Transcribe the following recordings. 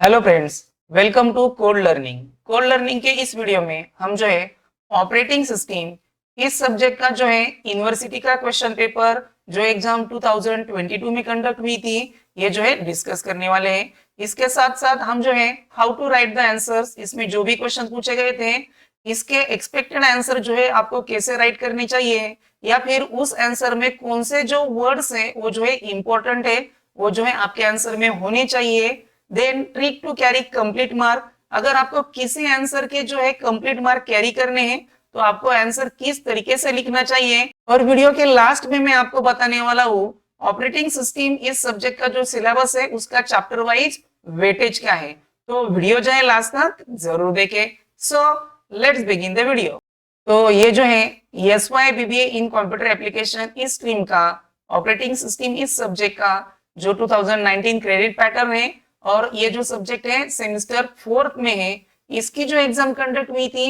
Hello friends, welcome to code learning. Code learning के इस video में हम जो है ऑपरेटिंग सिस्टम इस सब्जेक्ट का जो है यूनिवर्सिटी का क्वेश्चन पेपर जो एग्जाम 2022 में कंडक्ट हुई थी, ये जो है डिस्कस करने वाले हैं। इसके साथ साथ हम जो है how to write the answers, इसमें जो भी क्वेश्चन पूछे गए थे इसके एक्सपेक्टेड आंसर जो है आपको कैसे राइट करने चाहिए, या फिर उस आंसर में कौन से जो वर्ड्स है वो जो है इंपॉर्टेंट है, वो जो है आपके आंसर में होने चाहिए। Then trick to carry complete mark, अगर आपको किसी आंसर के जो है कंप्लीट मार्क कैरी करने हैं तो आपको आंसर किस तरीके से लिखना चाहिए। और वीडियो के लास्ट में मैं आपको बताने वाला हूँ ऑपरेटिंग सिस्टम इस सब्जेक्ट का जो सिलेबस है उसका चैप्टर वाइज वेटेज क्या है, तो वीडियो जो है लास्ट तक जरूर देखें। So let's begin the video. तो ये जो है एसवाई बीबीए इन कंप्यूटर एप्लीकेशन इस स्ट्रीम का ऑपरेटिंग सिस्टम इस सब्जेक्ट का जो 2019 क्रेडिट पैटर्न है, और ये जो सब्जेक्ट है सेमेस्टर 4th में है। इसकी जो एग्जाम कंडक्ट हुई थी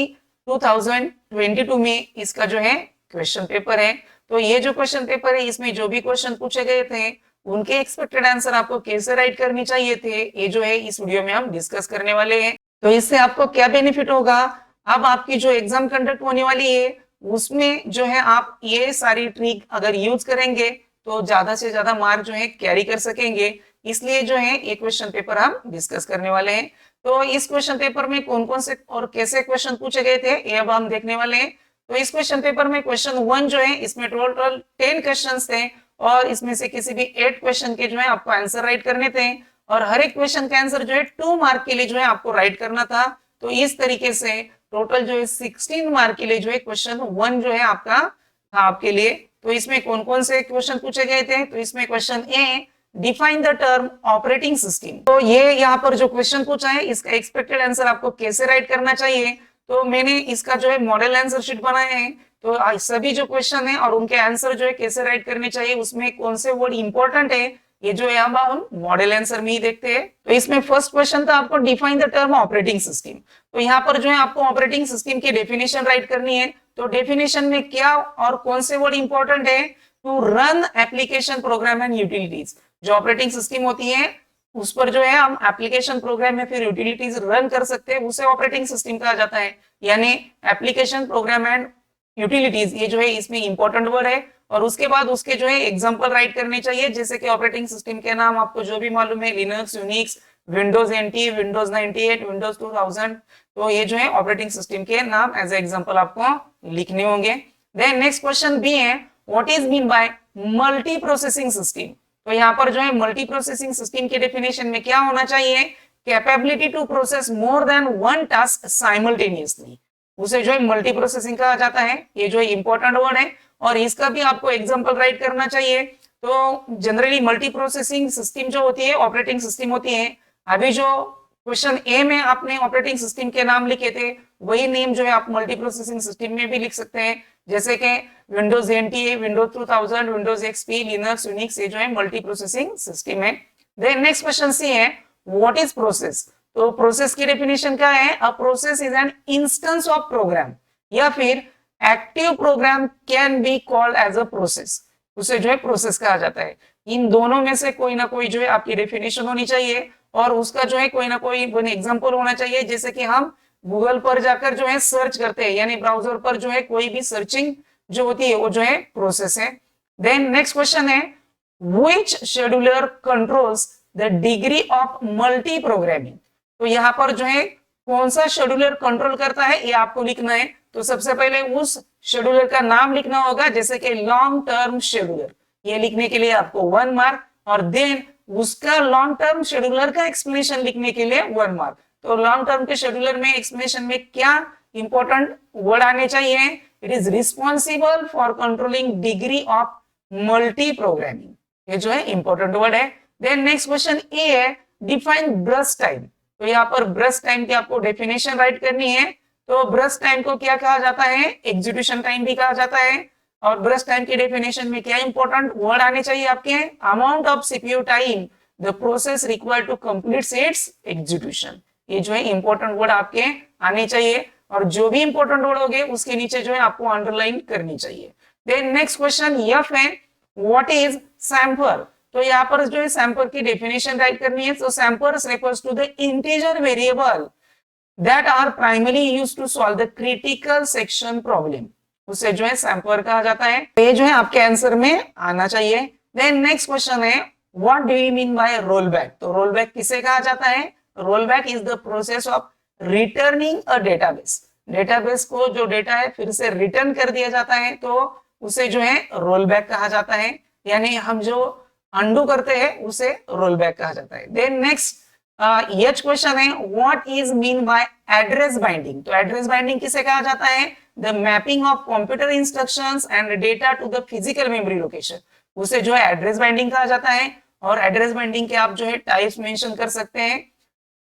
2022 में, इसका जो है क्वेश्चन पेपर है। तो ये जो क्वेश्चन पेपर है इसमें जो भी क्वेश्चन पूछे गए थे उनके एक्सपेक्टेड आंसर आपको कैसे राइट करने चाहिए थे, ये जो है इस वीडियो में हम डिस्कस करने वाले हैं। तो इससे आपको क्या बेनिफिट होगा, अब आपकी जो एग्जाम कंडक्ट होने वाली है उसमें जो है आप ये सारी ट्रिक अगर यूज करेंगे तो ज्यादा से ज्यादा मार्क जो है कैरी कर सकेंगे। इसलिए जो है ये क्वेश्चन पेपर हम डिस्कस करने वाले हैं। तो इस क्वेश्चन पेपर में कौन कौन से और कैसे क्वेश्चन पूछे गए थे ये अब हम देखने वाले हैं। तो इस क्वेश्चन पेपर में क्वेश्चन 1 जो है इसमें टोटल 10 क्वेश्चंस थे, और इसमें से किसी भी 8 क्वेश्चन के जो है आपको आंसर राइट करने थे, और हर एक क्वेश्चन का आंसर जो है 2 मार्क के लिए जो है आपको राइट करना था। तो इस तरीके से टोटल जो है 16 मार्क के लिए जो है क्वेश्चन 1 जो है आपका था आपके लिए। तो इसमें कौन कौन से क्वेश्चन पूछे गए थे, तो इसमें question A define the term operating system, तो ये यहाँ पर जो क्वेश्चन पूछा है इसका एक्सपेक्टेड आंसर आपको कैसे राइट करना चाहिए। तो मैंने इसका जो है मॉडल आंसर शीट बनाया है, तो सभी जो क्वेश्चन है और उनके आंसर जो है कैसे राइट करने चाहिए, उसमें कौन से वर्ड इंपॉर्टेंट है, ये जो है अब हम मॉडल आंसर में ही देखते हैं। तो इसमें फर्स्ट क्वेश्चन था आपको define the term operating system. तो यहाँ पर जो है आपको ऑपरेटिंग सिस्टम की डेफिनेशन राइट करनी है। तो डेफिनेशन में क्या और कौन से वर्ड इंपॉर्टेंट है, to run application program and utilities. जो ऑपरेटिंग सिस्टम होती है उस पर जो है हम एप्लीकेशन प्रोग्राम या फिर यूटिलिटीज रन कर सकते हैं, उसे ऑपरेटिंग सिस्टम कहा जाता है। यानी एप्लीकेशन प्रोग्राम एंड यूटिलिटीज ये जो है इसमें इंपॉर्टेंट वर्ड है। और उसके बाद उसके जो है एग्जांपल राइट करने चाहिए, जैसे कि ऑपरेटिंग सिस्टम के नाम आपको जो भी मालूम है, Linux, Unix, Windows NT, Windows 98, Windows 2000, तो ये जो है ऑपरेटिंग सिस्टम के नाम एज एग्जांपल आपको लिखने होंगे। देन नेक्स्ट क्वेश्चन बी है what is mean by multi processing system. तो यहाँ पर जो है मल्टी प्रोसेसिंग सिस्टम के डेफिनेशन में क्या होना चाहिए, capability to process more than one task simultaneously, उसे जो है मल्टी प्रोसेसिंग कहा जाता है। ये जो है इंपॉर्टेंट वर्ड है, और इसका भी आपको एग्जांपल राइट करना चाहिए। तो जनरली मल्टी प्रोसेसिंग सिस्टम जो होती है ऑपरेटिंग सिस्टम होती है। अभी जो क्वेश्चन ए में आपने ऑपरेटिंग सिस्टम के नाम लिखे थे वही नेम जो है आप मल्टी प्रोसेसिंग सिस्टम में भी लिख सकते हैं, जैसे कि Windows NT, Windows 2000, Windows XP, Linux, Unix, ये जो है मल्टी प्रोसेसिंग सिस्टम है। देन नेक्स्ट क्वेश्चन सी है व्हाट इज प्रोसेस। तो प्रोसेस की डेफिनेशन क्या है, a process is an instance of program, या फिर active program can be called as a process, उसे जो है प्रोसेस कहा जाता है। इन दोनों में से कोई ना कोई जो है आपकी डेफिनेशन होनी चाहिए, और उसका जो है कोई ना कोई एग्जांपल होना चाहिए। जैसे कि हम गूगल पर जाकर जो है सर्च करते हैं, यानी ब्राउजर पर जो है कोई भी सर्चिंग जो होती है वो जो है प्रोसेस है। देन नेक्स्ट क्वेश्चन है which scheduler controls the degree of multi programming. तो यहाँ पर जो है कौन सा शेड्यूलर कंट्रोल करता है ये आपको लिखना है। तो सबसे पहले उस शेड्यूलर का नाम लिखना होगा, जैसे कि लॉन्ग टर्म शेड्यूलर, ये लिखने के लिए आपको 1 मार्क, और देन उसका लॉन्ग टर्म शेड्यूलर का एक्सप्लेनेशन लिखने के लिए 1 मार्क। तो लॉन्ग टर्म के शेड्यूलर में एक्सप्लेनेशन में क्या इंपॉर्टेंट वर्ड आने चाहिए, it is responsible for controlling degree of multi programming, ये जो है इंपॉर्टेंट वर्ड है। देन नेक्स्ट क्वेश्चन ए है डिफाइन ब्रश टाइम। तो यहाँ पर ब्रश टाइम की आपको डेफिनेशन राइट करनी है। तो ब्रश टाइम को क्या कहा जाता है, एग्जीक्यूशन टाइम भी कहा जाता है। और ब्रश टाइम की डेफिनेशन में क्या इंपॉर्टेंट वर्ड आने चाहिए आपके, amount of CPU time the process required to complete its execution, ये जो है इंपॉर्टेंट वर्ड आपके आने चाहिए। और जो भी इंपॉर्टेंट वर्ड होंगे उसके नीचे जो है आपको अंडरलाइन करनी चाहिए। देन नेक्स्ट क्वेश्चन एफ है व्हाट इज सैम्पलर। तो यहाँ पर जो है सैंपल की डेफिनेशन राइट करनी है। तो samples refers to the integer variable that are primarily used to solve the critical section problem, उसे जो है सैंपलर कहा जाता है। तो ये जो है आपके आंसर में आना चाहिए। देन नेक्स्ट क्वेश्चन है what do you mean bye role back. तो रोल बैक किसे कहा जाता है? Roll back is the process of returning a database. Database को जो डेटा है फिर से रिटर्न कर दिया जाता है, तो उसे जो है रोल बैक कहा जाता है। यानी हम जो अंडू करते हैं उसे रोल बैक कहा जाता है। देन नेक्स्ट ये क्वेश्चन है what is mean by address binding. तो एड्रेस बाइंडिंग किसे कहा जाता है? The mapping of computer instructions and data to the physical memory location, उसे जो है एड्रेस बाइंडिंग कहा जाता है। और एड्रेस बाइंडिंग के आप जो है टाइप्स मेंशन कर सकते हैं।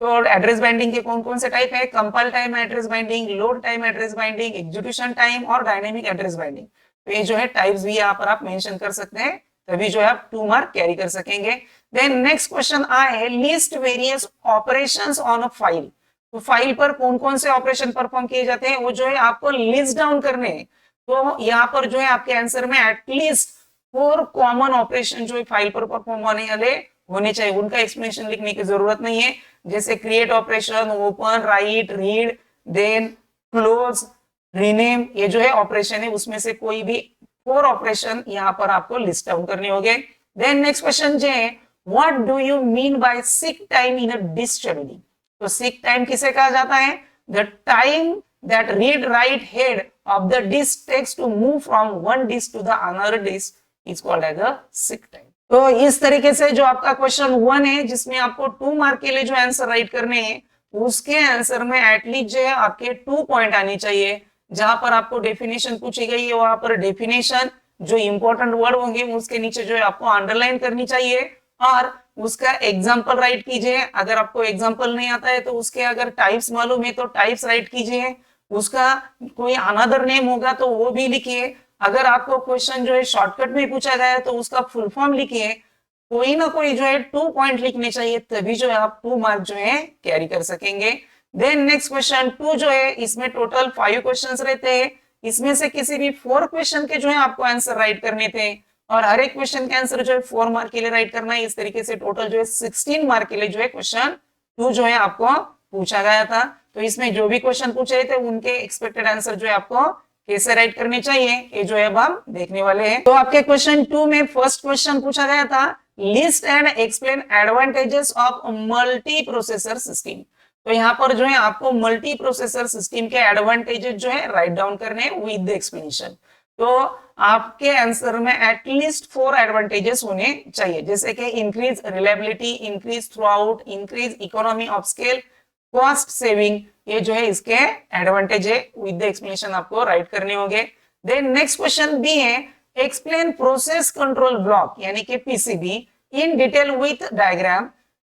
तो एड्रेस बाइंडिंग के कौन कौन से टाइप है? Compile time address binding, load time address binding, execution time और डायनेमिक एड्रेस बाइंडिंग। तो ये जो है टाइप्स भी यहाँ पर आप मेंशन कर सकते हैं, तभी जो है आप 2 मार्क कैरी कर सकेंगे। देन नेक्स्ट क्वेश्चन है list various operations on a file. तो फाइल पर कौन कौन से ऑपरेशन परफॉर्म किए जाते हैं वो जो है आपको लिस्ट डाउन करने हैं। तो यहाँ पर जो है आपके आंसर में एटलीस्ट 4 कॉमन ऑपरेशन जो है फाइल पर परफॉर्म होने चाहिए। उनका एक्सप्लेनेशन लिखने की जरूरत नहीं है, जैसे create operation, open, write, read, then close, rename, ये जो है ऑपरेशन है उसमें से कोई भी 4 ऑपरेशन यहाँ पर आपको लिस्ट डाउन करने होंगे। देन नेक्स्ट क्वेश्चन जो है what do you mean by seek time in a disk scheduling. तो सीक टाइम किसे कहा जाता है? The time that read write head of the disk takes to move from one disk to the another disk is called as a seek time. तो इस तरीके से जो आपका क्वेश्चन 1 है जिसमें आपको 2 मार्क के लिए जो आंसर राइट करने हैं, उसके आंसर में एटलीस्ट जो है आपके 2 पॉइंट आने चाहिए। जहां पर आपको डेफिनेशन पूछी गई है वहां पर डेफिनेशन जो इंपॉर्टेंट वर्ड होंगे उसके नीचे जो है आपको अंडरलाइन करनी चाहिए और उसका एग्जांपल राइट कीजिए। अगर आपको एग्जांपल नहीं आता है तो उसके अगर टाइप्स मालूम है तो टाइप्स राइट कीजिए। उसका कोई अनदर नेम होगा तो वो भी लिखिए। अगर आपको क्वेश्चन जो है शॉर्टकट में पूछा गया है तो उसका फुल फॉर्म लिखिए। कोई ना कोई जो है 2 पॉइंट लिखने चाहिए, तभी जो है आप 2 मार्क जो है कैरी कर सकेंगे। देन नेक्स्ट क्वेश्चन 2 जो है इसमें टोटल 5 क्वेश्चंस रहते हैं। इसमें से किसी भी 4 क्वेश्चन के जो है आपको आंसर राइट करने थे और हर एक क्वेश्चन के आंसर जो है 4 मार्क के लिए राइट करना है। इस तरीके से टोटल जो है 16 मार्क के लिए जो है क्वेश्चन 2 जो है आपको पूछा गया था। तो इसमें जो भी क्वेश्चन पूछे थे उनके एक्सपेक्टेड आंसर जो है आपको कैसे राइट करने चाहिए ये जो है अब हम देखने वाले हैं। तो आपके क्वेश्चन 2 में फर्स्ट क्वेश्चन पूछा गया था list and explain advantages of multi processor system. तो यहाँ पर जो है आपको मल्टी प्रोसेसर सिस्टम के एडवांटेजेस जो है राइट डाउन करने विद द एक्सप्लेनेशन। तो आपके आंसर में एटलीस्ट 4 एडवांटेजेस होने चाहिए, जैसे कि increase reliability, increase through out, increase economy of scale, cost saving, ये जो है इसके एडवांटेज है। विद द एक्सप्लेनेशन आपको राइट करने होंगे। देन नेक्स्ट क्वेश्चन बी है एक्सप्लेन प्रोसेस कंट्रोल ब्लॉक यानी कि PCB in detail with diagram.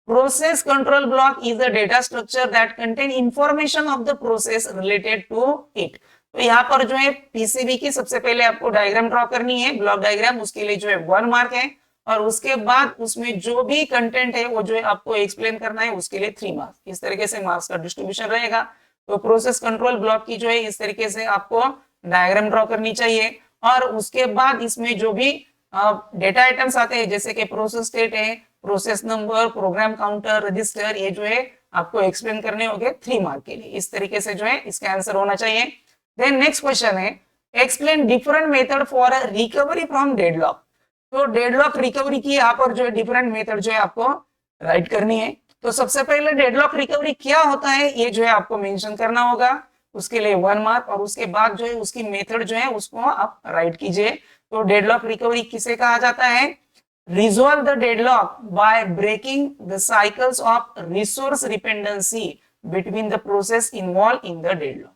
Process control block is a data structure that contain information of the process related to it। तो यहाँ पर जो है पीसीबी की सबसे पहले आपको डायग्राम ड्रॉ करनी है, ब्लॉक डायग्राम, उसके लिए जो है 1 मार्क है और उसके बाद उसमें जो भी कंटेंट है वो जो है आपको एक्सप्लेन करना है, उसके लिए 3 मार्क्स। इस तरीके से मार्क्स का डिस्ट्रीब्यूशन रहेगा। तो प्रोसेस कंट्रोल ब्लॉक की जो है इस तरीके से आपको डायग्राम ड्रॉ करनी चाहिए और उसके बाद इसमें जो भी डेटा आइटम्स आते हैं जैसे कि प्रोसेस स्टेट है, process number, program counter, register, ये जो है आपको एक्सप्लेन करने होंगे 3 मार्क के लिए। इस तरीके से जो है इसका आंसर होना चाहिए। देन नेक्स्ट क्वेश्चन है explain different method for recovery from deadlock. तो डेडलॉक रिकवरी की यहाँ पर जो है डिफरेंट मेथड जो है आपको राइट करनी है। तो सबसे पहले डेडलॉक रिकवरी क्या होता है ये जो है आपको मेंशन करना होगा, उसके लिए 1 मार्क और उसके बाद जो है उसकी मेथड जो है उसको आप राइट कीजिए। तो डेडलॉक रिकवरी किसे कहा जाता है? Resolve the deadlock by breaking the cycles of resource dependency between the process involve in the deadlock.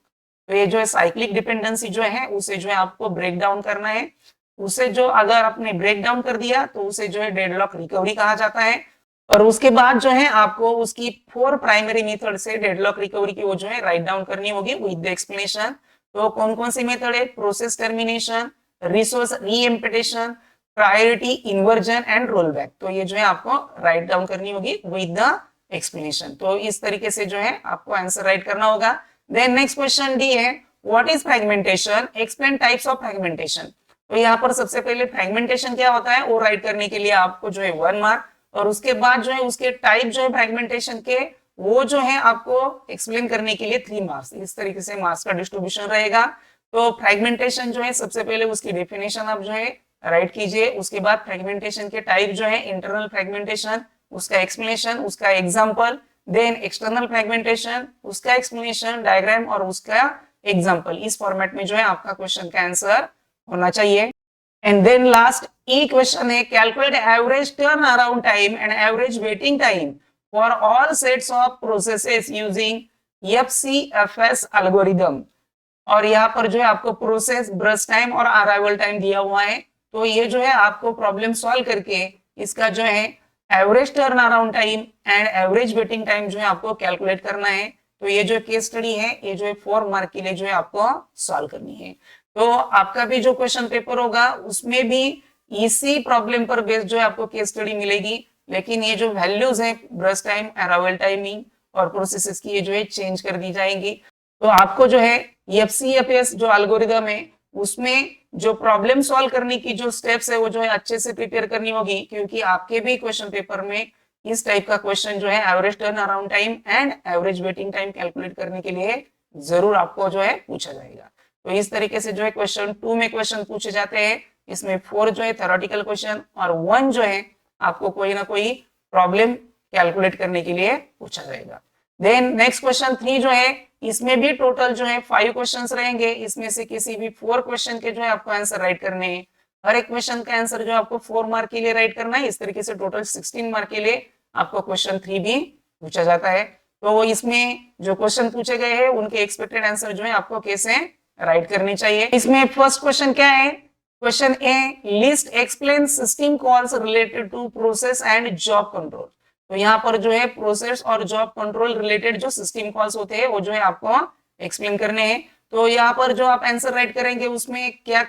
तो ये जो है साइक्लिक डिपेंडेंसी जो है उसे जो है आपको ब्रेक डाउन करना है। उसे जो अगर आपने ब्रेक डाउन कर दिया तो उसे जो है डेडलॉक रिकवरी कहा जाता है। और उसके बाद जो है आपको उसकी 4 प्राइमरी मेथड से डेडलॉक रिकवरी की वो जो है राइट डाउन करनी होगी विद द एक्सप्लेनेशन। तो कौन कौन सी मेथड है? Process termination, resource preemption, priority inversion and roll back. तो ये जो है आपको राइट डाउन करनी होगी विद द एक्सप्लेनेशन। तो इस तरीके से जो है आपको आंसर राइट करना होगा। देन नेक्स्ट क्वेश्चन डी है what is fragmentation, explain types of fragmentation. तो यहाँ पर सबसे पहले फ्रेगमेंटेशन क्या होता है वो राइट करने के लिए आपको जो है 1 मार्क, और उसके बाद जो है उसके टाइप जो है फ्रेगमेंटेशन के वो जो है आपको एक्सप्लेन करने के लिए 3 मार्क्स। इस तरीके से मार्क्स का डिस्ट्रीब्यूशन रहेगा। तो फ्रेगमेंटेशन जो है सबसे पहले उसकी डेफिनेशन आप जो है राइट कीजिए, उसके बाद फ्रेगमेंटेशन के टाइप जो है इंटरनल फ्रेगमेंटेशन, उसका एक्सप्लेनेशन, उसका एग्जांपल, देन एक्सटर्नल फ्रेगमेंटेशन, उसका एक्सप्लेनेशन, डायग्राम और उसका एग्जांपल। इस फॉर्मेट में जो है आपका क्वेश्चन का आंसर होना चाहिए। And then last e question है calculate average turn around time and average waiting time for all sets of processes using FCFS algorithm. और यहाँ पर जो है आपको प्रोसेस, ब्रश टाइम और अराइवल टाइम दिया हुआ है। तो ये जो है आपको प्रॉब्लम सॉल्व करके इसका जो है average turn around time and average waiting time जो है आपको कैलकुलेट करना है। तो ये जो केस स्टडी है ये जो है 4 मार्क के लिए जो है आपको सॉल्व करनी है। तो आपका भी जो क्वेश्चन पेपर होगा उसमें भी इसी प्रॉब्लम पर बेस्ड जो है आपको केस स्टडी मिलेगी, लेकिन ये जो वैल्यूज है ब्रश टाइम, अराइवल टाइमिंग और प्रोसेसेस की ये जो है चेंज कर दी जाएंगी। तो आपको जो है एफसीएफएस जो एल्गोरिथम है उसमें जो प्रॉब्लम सॉल्व करने की जो स्टेप्स है वो जो है अच्छे से प्रिपेयर करनी होगी, क्योंकि आपके भी क्वेश्चन पेपर में इस टाइप का क्वेश्चन जो है average turn around time and average waiting time calculate करने के लिए जरूर आपको जो है पूछा जाएगा। तो इस तरीके से जो है क्वेश्चन 2 में क्वेश्चन पूछे जाते हैं। इसमें 4 जो है थ्योरेटिकल क्वेश्चन और 1 जो है आपको कोई ना कोई प्रॉब्लम कैलकुलेट करने के लिए पूछा जाएगा। देन नेक्स्ट क्वेश्चन 3 जो है इसमें भी टोटल जो है 5 क्वेश्चंस रहेंगे। इसमें से किसी भी 4 क्वेश्चन के जो है आपको आंसर राइट करने हैं। हर एक क्वेश्चन का आंसर जो आपको 4 मार्क के लिए राइट करना है। इस तरीके से टोटल 16 मार्क के लिए आपको क्वेश्चन 3 भी पूछा जाता है। तो इसमें जो क्वेश्चन पूछे गए हैं उनके एक्सपेक्टेड आंसर जो है आपको कैसे राइट करने चाहिए। इसमें फर्स्ट क्वेश्चन क्या है, question A list explain system calls related to process and job control. तो यहाँ पर जो है प्रोसेस और जॉब कंट्रोल रिलेटेड जो सिस्टम कॉल्स होते हैं वो जो है आपको एक्सप्लेन करने हैं। तो यहाँ पर जो आप आंसर राइट करेंगे उसमें क्या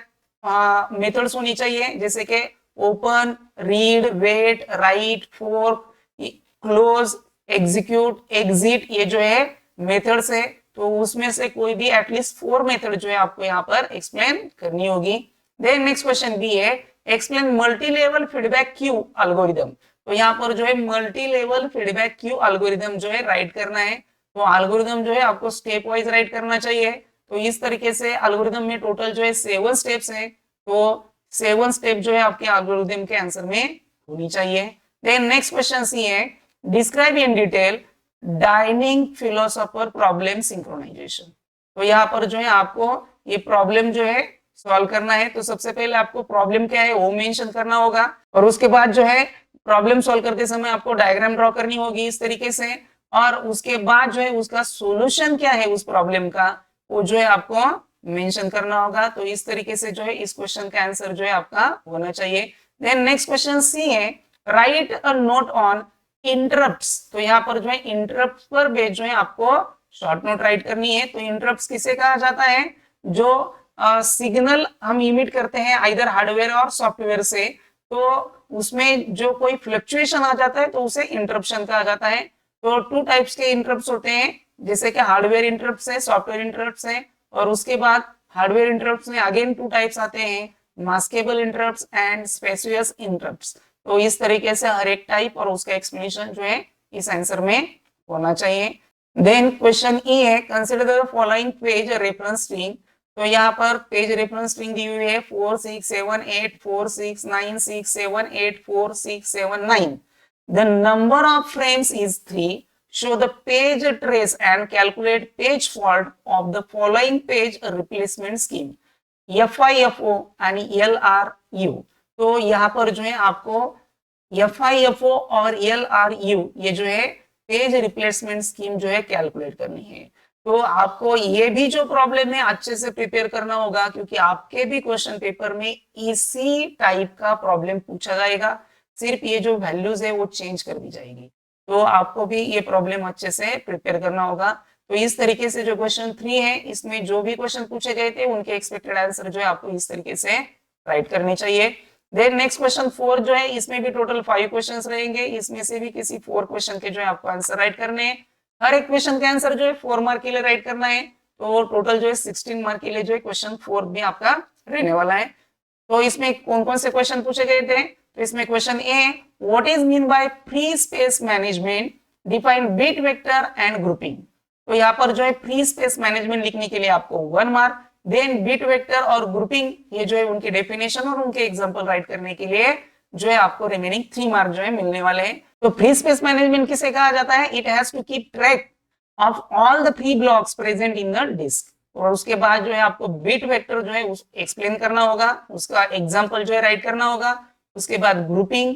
मेथड्स होनी चाहिए, जैसे कि open, read, wait, write, fork, close, execute, exit, ये जो है मेथड्स है। तो उसमें से कोई भी एटलीस्ट 4 मेथड जो है आपको यहाँ पर एक्सप्लेन करनी होगी। देन नेक्स्ट क्वेश्चन बी है explain multi level feedback queue algorithm. तो यहाँ पर जो है multi level feedback queue algorithm जो है राइट करना है। तो एल्गोरिथम जो है आपको स्टेप वाइज राइट करना चाहिए। तो इस तरीके से एल्गोरिथम में टोटल जो है 7 स्टेप्स है। तो 7 स्टेप जो है आपके एल्गोरिथम के आंसर में होनी चाहिए। देन नेक्स्ट क्वेश्चन सी है describe in detail dining philosopher problem synchronization. तो यहाँ पर जो है आपको ये प्रॉब्लम जो है सॉल्व करना है। तो सबसे पहले आपको प्रॉब्लम क्या है वो मेंशन करना होगा, और उसके बाद जो है प्रॉब्लम सॉल्व करते समय आपको डायग्राम ड्रॉ करनी होगी इस तरीके से, और उसके बाद जो है उसका सॉल्यूशन क्या है उस प्रॉब्लम का वो जो है आपको मेंशन करना होगा। तो इस तरीके से जो है इस क्वेश्चन का आंसर जो है आपका होना चाहिए। देन नेक्स्ट क्वेश्चन सी है right a note on interrupts. तो यहाँ पर जो है इंटरप्ट पर बेस्ड जो है आपको शॉर्ट नोट राइट करनी है। तो इंटरप्ट्स किसे कहा जाता है, जो सिग्नल हम इमिट करते हैं आइदर हार्डवेयर और सॉफ्टवेयर से, तो उसमें जो कोई फ्लक्चुएशन आ जाता है तो उसे इंटरप्शन कहा जाता है। तो 2 टाइप्स के इंटरप्ट्स होते हैं, जैसे कि हार्डवेयर इंटरप्ट्स है, सॉफ्टवेयर इंटरप्ट्स है, और उसके बाद हार्डवेयर इंटरप्ट्स में अगेन 2 टाइप्स आते हैं, maskable interrupts and spacious interrupts. तो इस तरीके से हर एक टाइप और उसका एक्सप्लेनेशन जो है इस आंसर में होना चाहिए। देन क्वेश्चन ई है consider the following page reference string. तो यहाँ पर पेज रेफरेंस स्ट्रिंग दी हुई है 46784696784679। The number of frames is 3. Show the page trace and calculate page fault of the following page replacement scheme. FIFO आणि LRU। तो यहाँ पर जो है आपको FIFO और LRU ये जो है पेज रिप्लेसमेंट स्कीम जो है कैलकुलेट करनी है। तो आपको ये भी जो प्रॉब्लम है अच्छे से प्रिपेयर करना होगा, क्योंकि आपके भी क्वेश्चन पेपर में इसी टाइप का प्रॉब्लम पूछा जाएगा, सिर्फ ये जो वैल्यूज है वो चेंज कर दी जाएगी। तो आपको भी ये प्रॉब्लम अच्छे से प्रिपेयर करना होगा। तो इस तरीके से जो क्वेश्चन 3 है इसमें जो भी क्वेश्चन पूछे गए थे उनके एक्सपेक्टेड आंसर जो है आपको इस तरीके से राइट करने चाहिए। देन नेक्स्ट क्वेश्चन 4 जो है इसमें भी टोटल 5 क्वेश्चंस रहेंगे। इसमें से भी किसी 4 क्वेश्चन के जो है आपको आंसर राइट करने हैं। हर एक क्वेश्चन का आंसर जो है 4 मार्क के लिए राइट करना है। तो टोटल जो है 16 मार्क के लिए जो है क्वेश्चन 4 भी आपका रहने वाला है। तो इसमें कौन कौन से क्वेश्चन पूछे गए थे? तो इसमें question A, what is mean by free space management, define bit vector and grouping. तो यहाँ पर जो है फ्री स्पेस मैनेजमेंट लिखने के लिए आपको 1 मार्क, देन बिट वेक्टर और ग्रुपिंग ये जो है उनके डेफिनेशन और उनके एग्जांपल राइट करने के लिए जो है आपको रिमेनिंग 3 मार्क जो है मिलने वाले हैं। तो फ्री स्पेस मैनेजमेंट किसे कहा जाता है? It has to keep track of all the free blocks present in the disk. और उसके बाद जो है आपको बिट वेक्टर जो है एक्सप्लेन करना होगा, उसका एग्जांपल जो है राइट करना होगा, उसके बाद ग्रुपिंग,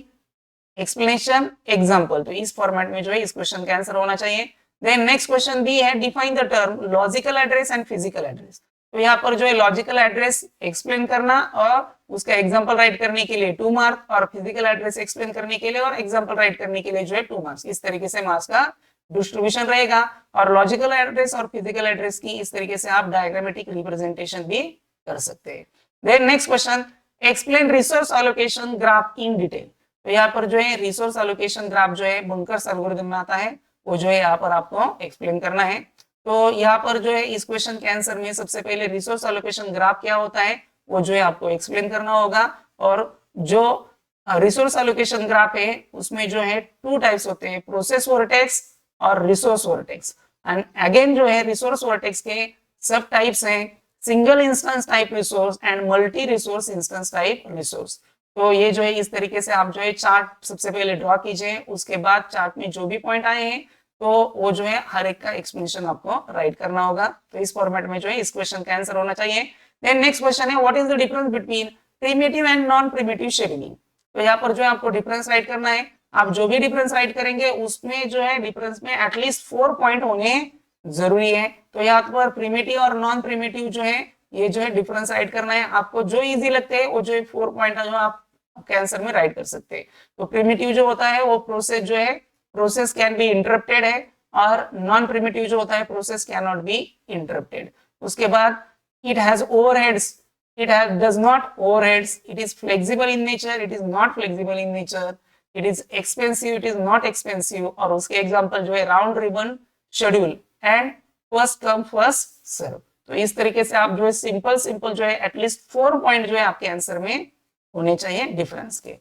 एक्सप्लेनेशन, एग्जांपल। तो इस फॉर्मेट में जो है इस क्वेश्चन का आंसर होना चाहिए। देन नेक्स्ट क्वेश्चन बी है, define the term logical address and physical address. तो यहाँ पर जो है लॉजिकल एड्रेस एक्सप्लेन करना और उसका एग्जांपल राइट करने के लिए 2 मार्क, और फिजिकल एड्रेस एक्सप्लेन करने के लिए और एग्जांपल राइट करने के लिए जो है 2 मार्क्स। इस तरीके से मार्क्स का डिस्ट्रीब्यूशन रहेगा। और लॉजिकल एड्रेस और फिजिकल एड्रेस की इस तरीके से आप डायग्रामेटिक रिप्रेजेंटेशन भी कर सकते हैं। Then next question, explain resource allocation graph in detail. तो यहाँ पर जो है रिसोर्स एलोकेशन ग्राफ जो है बंकर्स एल्गोरिथम में आता है, वो जो है यहाँ पर आपको एक्सप्लेन करना है। तो यहाँ पर जो है इस क्वेश्चन के आंसर में सबसे पहले रिसोर्स एलोकेशन ग्राफ क्या होता है वो जो है आपको एक्सप्लेन करना होगा। और जो रिसोर्स एलोकेशन ग्राफ है उसमें जो है 2 टाइप्स होते हैं, प्रोसेस वर्टेक्स और रिसोर्स वर्टेक्स। एंड अगेन जो है रिसोर्स वर्टेक्स के सब टाइप्स हैं, single instance type resource and multi resource instance type resource. तो ये जो है इस तरीके से आप जो है चार्ट सबसे पहले ड्रॉ कीजिए, उसके बाद चार्ट में जो भी पॉइंट आए हैं तो वो जो है हर एक का एक्सप्लेनेशन आपको राइट करना होगा। तो इस फॉर्मेट में जो है इस क्वेश्चन का आंसर होना चाहिए। देन नेक्स्ट क्वेश्चन है, what is the difference between primitive and non primitive scheduling. तो यहाँ पर जो है आपको डिफरेंस राइट करना है। आप जो भी डिफरेंस राइट करेंगे उसमें जो है डिफरेंस में एटलीस्ट 4 पॉइंट होने जरूरी है। तो यहाँ पर प्रिमिटिव और नॉन प्रिमिटिव जो है ये जो है डिफरेंस राइट करना है। आपको जो इजी लगते हैं वो जो है 4 पॉइंट जो आप आपके आंसर में राइट कर सकते हैं। तो प्रिमिटिव जो होता है वो प्रोसेस जो है प्रोसेस कैन बी इंटरप्टेड है, और नॉन प्रिमिटिव जो होता है process can not be interrupted. उसके बाद it has overheads, it does not overheads, it is flexible in nature, it is not flexible in nature, it is expensive, it is not expensive। और उसके example जो है round robin schedule and first come first serve. तो इस तरीके से आप जो है सिंपल जो है एटलीस्ट 4 पॉइंट जो है आपके आंसर में होने चाहिए डिफरेंस के।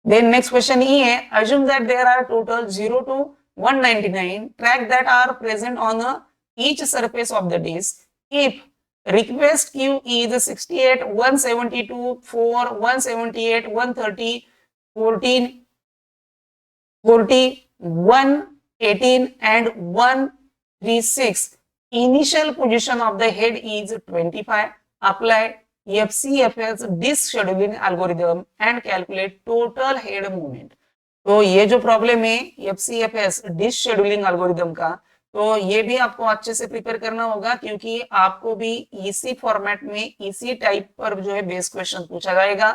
देन नेक्स्ट क्वेश्चन ये है, assume that there are total 0 to 199 track that are present on each surface of the disk if request queue is 68, 172, 4, 178, 130, 14, 40, 118 and 136. Initial position of the head is 25. Apply FCFS disk scheduling algorithm and calculate total head movement। तो ये जो problem है FCFS disk scheduling algorithm का, तो ये भी आपको अच्छे से प्रिपेयर करना होगा, क्योंकि आपको भी इसी फॉर्मेट में इसी टाइप पर जो है बेस क्वेश्चन पूछा जाएगा।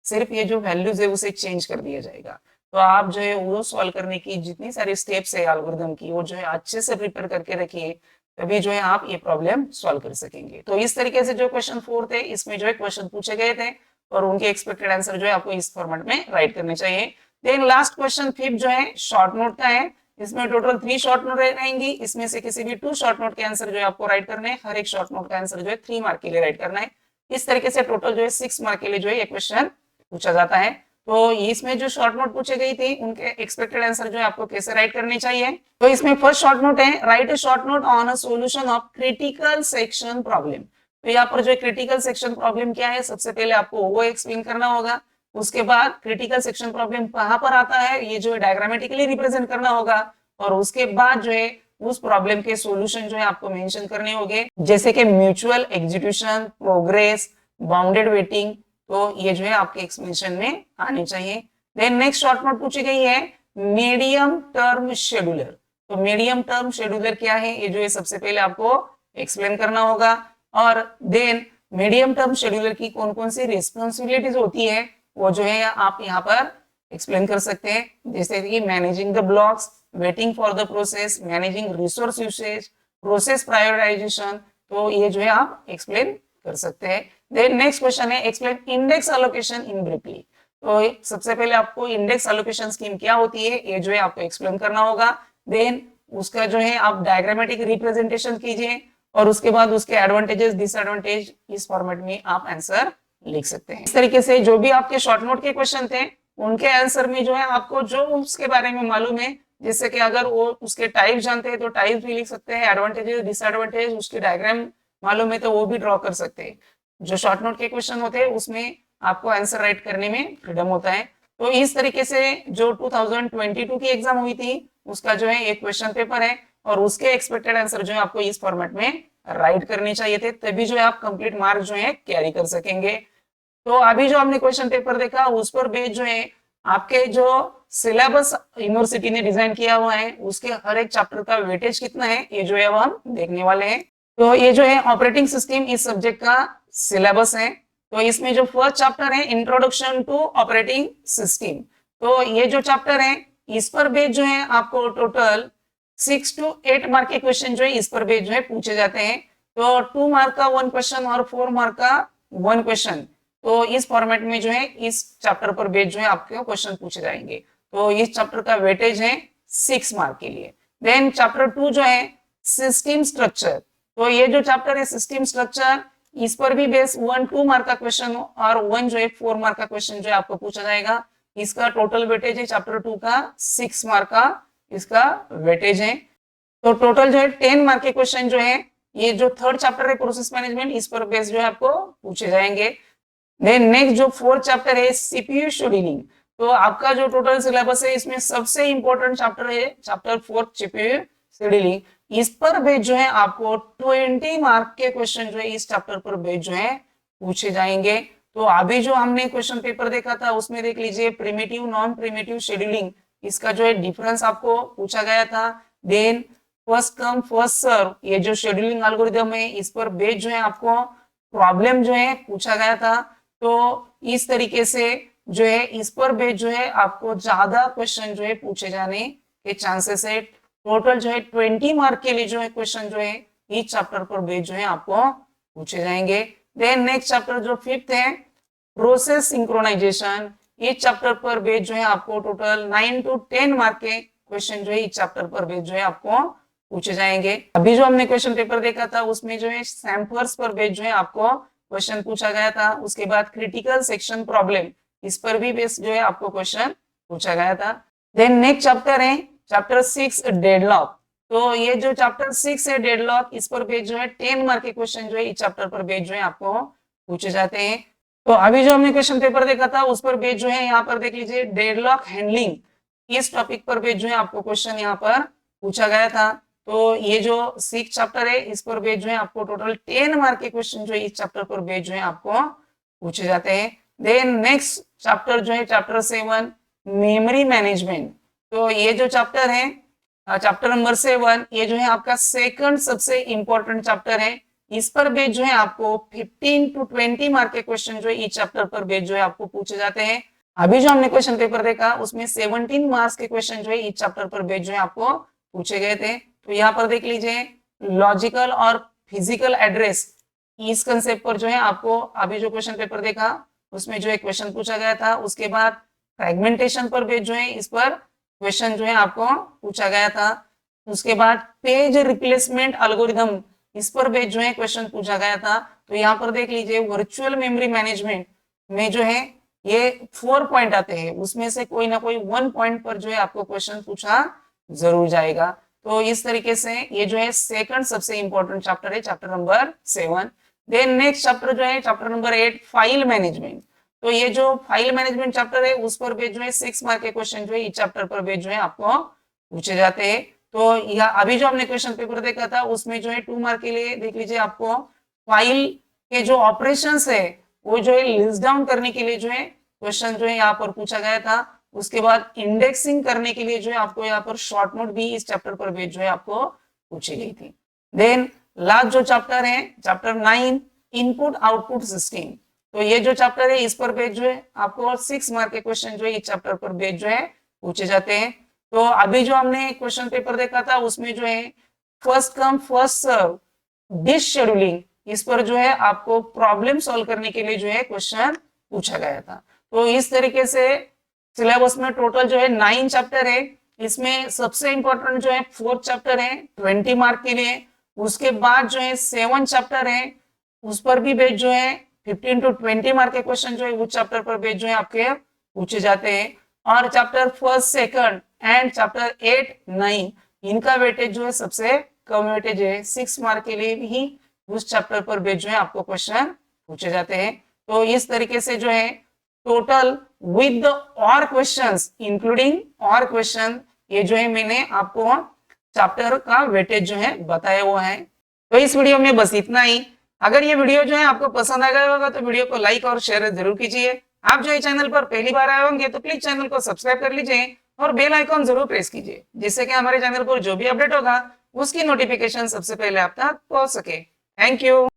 सिर्फ ये जो वैल्यूज है उसे चेंज कर दिया जाएगा। तो आप जो है वो सॉल्व करने की जितनी सारी स्टेप्स है एल्गोरिथम की वो जो है अच्छे से प्रिपेयर करके रखिए, तभी जो है आप ये प्रॉब्लम सॉल्व कर सकेंगे। तो इस तरीके से जो क्वेश्चन 4 थे इसमें जो है क्वेश्चन पूछे गए थे और उनके एक्सपेक्टेड आंसर जो है आपको इस फॉर्मेट में राइट करने चाहिए। देन लास्ट क्वेश्चन 5 जो है शॉर्ट नोट का है। इसमें टोटल 3 शॉर्ट नोट रहेंगी, इसमें से किसी भी 2 शॉर्ट नोट के आंसर जो है आपको राइट करने हैं। हर एक शॉर्ट नोट का आंसर जो है 3 मार्क के लिए राइट करना है। इस तरीके से टोटल जो है 6 मार्क के लिए जो है ये क्वेश्चन पूछा जाता है। तो इसमें जो शॉर्ट नोट पूछे गई थी उनके एक्सपेक्टेड आंसर जो है आपको कैसे राइट करने चाहिए। तो इसमें फर्स्ट शॉर्ट नोट है, right a short note on a solution of critical section problem. तो यहाँ पर जो क्रिटिकल सेक्शन प्रॉब्लम क्या है सबसे पहले आपको वो एक्सप्लेन करना होगा। उसके बाद क्रिटिकल सेक्शन प्रॉब्लम कहाँ पर आता है ये जो है डायग्रामेटिकली रिप्रेजेंट करना होगा, और उसके बाद जो है उस प्रॉब्लम के सॉल्यूशन जो है आपको मेंशन करने होंगे, जैसे कि mutual execution, progress, bounded waiting. तो ये जो है आपके एक्सप्लेनेशन में आने चाहिए। देन नेक्स्ट शॉर्ट नोट पूछी गई है मीडियम टर्म शेड्यूलर। तो मीडियम टर्म शेड्यूलर क्या है ये जो है सबसे पहले आपको एक्सप्लेन करना होगा। और देन मीडियम टर्म शेड्यूलर की कौन कौन सी रिस्पॉन्सिबिलिटीज होती है वो जो है आप यहाँ पर एक्सप्लेन कर सकते हैं, जैसे कि managing the blocks, waiting for the process, managing resource usage, process prioritisation. तो ये जो है आप एक्सप्लेन कर सकते हैं। देन नेक्स्ट क्वेश्चन है explain index allocation in briefly. तो सबसे पहले आपको इंडेक्स एलोकेशन स्कीम क्या होती है ये जो है आपको एक्सप्लेन करना होगा। देन उसका जो है आप डायग्रामेटिक रिप्रेजेंटेशन कीजिए, और उसके बाद उसके एडवांटेजेस डिसएडवांटेज इस फॉर्मेट में आप आंसर लिख सकते हैं। इस तरीके से जो भी आपके शॉर्ट नोट के क्वेश्चन थे उनके आंसर में जो है आपको जो उसके बारे में मालूम है, जैसे कि अगर वो उसके टाइप जानते हैं तो टाइप भी लिख सकते हैं, एडवांटेजेस डिसएडवांटेज उसके डायग्राम मालूम है तो वो भी ड्रॉ कर सकते हैं। जो शॉर्ट नोट के क्वेश्चन होते हैं उसमें आपको आंसर राइट करने में फ्रीडम होता है। तो इस तरीके से जो 2022 की एग्जाम हुई थी उसका जो है एक क्वेश्चन पेपर है और उसके एक्सपेक्टेड आंसर जो है आपको इस फॉर्मेट में राइट करने चाहिए थे, तभी जो है आप कंप्लीट मार्क जो है कैरी कर सकेंगे। तो अभी जो हमने क्वेश्चन पेपर देखा उस पर बेस्ड जो है आपके जो सिलेबस यूनिवर्सिटी ने डिजाइन किया हुआ है उसके हर एक चैप्टर का वेटेज कितना है ये जो है अब हम देखने वाले हैं। तो ये जो है ऑपरेटिंग सिस्टम इस सब्जेक्ट का सिलेबस है। तो इसमें जो फर्स्ट चैप्टर है इंट्रोडक्शन टू ऑपरेटिंग सिस्टम, तो ये जो चैप्टर है इस पर बेस्ड जो है आपको टोटल 6 to 8 मार्क के क्वेश्चन जो है इस पर बेस्ड जो है पूछे जाते हैं। तो 2 मार्क का 1 क्वेश्चन और 4 मार्क का 1 क्वेश्चन, तो इस फॉर्मेट में जो है इस चैप्टर पर बेस्ड जो है आपके क्वेश्चन पूछे जाएंगे। तो इस चैप्टर का वेटेज है 6 मार्क के लिए। देन चैप्टर 2 जो है सिस्टम स्ट्रक्चर, तो ये जो चैप्टर है सिस्टम स्ट्रक्चर इस पर भी बेस 1-2 मार्क का क्वेश्चन और 1 जो है 4 मार्क का क्वेश्चन जो है आपको पूछा जाएगा। इसका टोटल वेटेज है चैप्टर 2 का 6 मार्क का इसका वेटेज है। तो टोटल जो है 10 मार्क के क्वेश्चन जो है ये जो थर्ड चैप्टर है प्रोसेस मैनेजमेंट इस पर बेस जो है आपको पूछे जाएंगे। देन नेक्स्ट जो फोर्थ चैप्टर है सीपीयू शेड्यूलिंग, तो आपका जो टोटल सिलेबस है इसमें सबसे इंपॉर्टेंट चैप्टर है चैप्टर 4 सीपीयू शेड्यूलिंग। इस पर बेस जो है आपको 20 मार्क के क्वेश्चन जो है इस चैप्टर पर बेस जो है पूछे जाएंगे। तो अभी जो हमने क्वेश्चन पेपर देखा था उसमें देख लीजिए प्रिमिटिव नॉन प्रिमिटिव शेड्यूलिंग इसका जो है डिफरेंस आपको पूछा गया था। Then first come first serve ये जो शेड्यूलिंग एल्गोरिथम है इस पर बेस जो है आपको प्रॉब्लम जो है पूछा गया था। तो इस तरीके से जो है इस पर बेस जो है आपको ज्यादा क्वेश्चन जो है पूछे जाने के चांसेस है। टोटल जो है 20 मार्क के लिए जो है क्वेश्चन जो है इस चैप्टर पर बेस जो है आपको पूछे जाएंगे। देन नेक्स्ट चैप्टर जो फिफ्थ है प्रोसेस सिंक्रोनाइजेशन, इस चैप्टर पर बेस जो है आपको टोटल 9 to 10 मार्क के क्वेश्चन जो है इस चैप्टर पर बेस जो है आपको पूछे जाएंगे। अभी जो हमने क्वेश्चन पेपर देखा था उसमें जो है सैंपल्स पर बेस जो है आपको क्वेश्चन पूछा गया था। उसके बाद क्रिटिकल सेक्शन प्रॉब्लम इस पर भी बेस जो है आपको क्वेश्चन पूछा गया था। देन नेक्स्ट चैप्टर है चैप्टर 6 डेडलॉक, तो ये जो चैप्टर 6 है डेडलॉक इस पर बेस जो है 10 मार्क के क्वेश्चन जो है इस चैप्टर पर बेस जो है आपको पूछे जाते हैं। तो अभी जो हमने क्वेश्चन पेपर देखा था उस पर बेस जो है यहाँ पर देख लीजिए डेडलॉक हैंडलिंग इस टॉपिक पर बेस जो है आपको क्वेश्चन यहाँ पर पूछा गया था। तो ये जो 6 चैप्टर है इस पर बेस जो है आपको टोटल 10 मार्क के क्वेश्चन जो है इस चैप्टर पर बेस जो है आपको पूछे जाते हैं। देन नेक्स्ट चैप्टर जो है चैप्टर 7 मेमोरी मैनेजमेंट, तो ये जो चैप्टर है चैप्टर नंबर 7 ये जो है आपका सेकंड सबसे इंपॉर्टेंट चैप्टर है। इस पर बेस जो है आपको 15 to 20 मार्क के क्वेश्चन जो है इस चैप्टर पर बेस जो है आपको पूछे जाते हैं। अभी जो हमने क्वेश्चन पेपर देखा उसमें 17 मार्क्स के क्वेश्चन जो है इस चैप्टर पर बेस जो है आपको पूछे गए थे। तो यहाँ पर देख लीजिए लॉजिकल और फिजिकल एड्रेस इस कंसेप्ट पर जो है आपको अभी जो क्वेश्चन पेपर देखा उसमें जो है क्वेश्चन पूछा गया था। उसके बाद फ्रेगमेंटेशन पर बेस जो है इस पर क्वेश्चन जो है आपको पूछा गया था। उसके बाद पेज रिप्लेसमेंट एल्गोरिथम इस पर बेस जो है क्वेश्चन पूछा गया था। तो यहाँ पर देख लीजिए वर्चुअल मेमोरी मैनेजमेंट में जो है ये 4 पॉइंट आते हैं उसमें से कोई ना कोई 1 पॉइंट पर जो है आपको क्वेश्चन पूछा जरूर जाएगा। तो इस तरीके से ये जो है सेकंड सबसे इंपॉर्टेंट चैप्टर है chapter number 7। Then next chapter जो है चैप्टर नंबर 8 फाइल मैनेजमेंट, तो ये जो फाइल मैनेजमेंट चैप्टर है उस पर बेस जो है 6 मार्क के क्वेश्चन जो है इस चैप्टर पर बेस जो है आपको पूछे जाते हैं। तो यह अभी जो हमने क्वेश्चन पेपर देखा था उसमें जो है 2 मार्क के लिए देख लीजिए आपको फाइल के जो ऑपरेशंस है वो जो है लिस्ट डाउन करने के लिए जो है क्वेश्चन जो है यहाँ पर पूछा गया था। उसके बाद इंडेक्सिंग करने के लिए जो है आपको यहाँ पर शॉर्ट नोट भी इस चैप्टर पर बेस जो है आपको पूछी गई थी। देन लास्ट जो चैप्टर है चैप्टर 9 इनपुट आउटपुट सिस्टम, तो ये जो चैप्टर है इस पर बेस जो है आपको 6 मार्क के क्वेश्चन जो है इस चैप्टर पर बेस जो है पूछे जाते हैं। तो अभी जो हमने क्वेश्चन पेपर देखा था उसमें जो है first come first serve disk scheduling इस पर जो है आपको प्रॉब्लम सॉल्व करने के लिए जो है क्वेश्चन पूछा गया था। तो इस तरीके से सिलेबस में टोटल जो है 9 चैप्टर है। इसमें सबसे इंपॉर्टेंट जो है 4th चैप्टर है 20 मार्क के लिए। उसके बाद जो है 7 चैप्टर है उस पर भी बेस जो है 15 to 20 मार्क के क्वेश्चन जो है उस चैप्टर पर बेस्ड जो है आपके पूछे जाते हैं। और chapter first, second and chapter 8, 9 इनका वेटेज जो है सबसे कम वेटेज है, 6 मार्क के लिए ही उस चैप्टर पर बेस्ड जो है आपको क्वेश्चन पूछे जाते हैं। तो इस तरीके से जो है टोटल विद और क्वेश्चंस इंक्लूडिंग और क्वेश्चन ये जो है मैंने आपको चैप्टर का वेटेज जो है बताया हुआ है। तो इस वीडियो में बस इतना ही। अगर ये वीडियो जो है आपको पसंद आ गया होगा तो वीडियो को लाइक और शेयर जरूर कीजिए। आप जो ये चैनल पर पहली बार आए होंगे तो प्लीज चैनल को सब्सक्राइब कर लीजिए और बेल आइकॉन जरूर प्रेस कीजिए, जिससे कि हमारे चैनल पर जो भी अपडेट होगा उसकी नोटिफिकेशन सबसे पहले आप तक पहुंच सके। Thank you.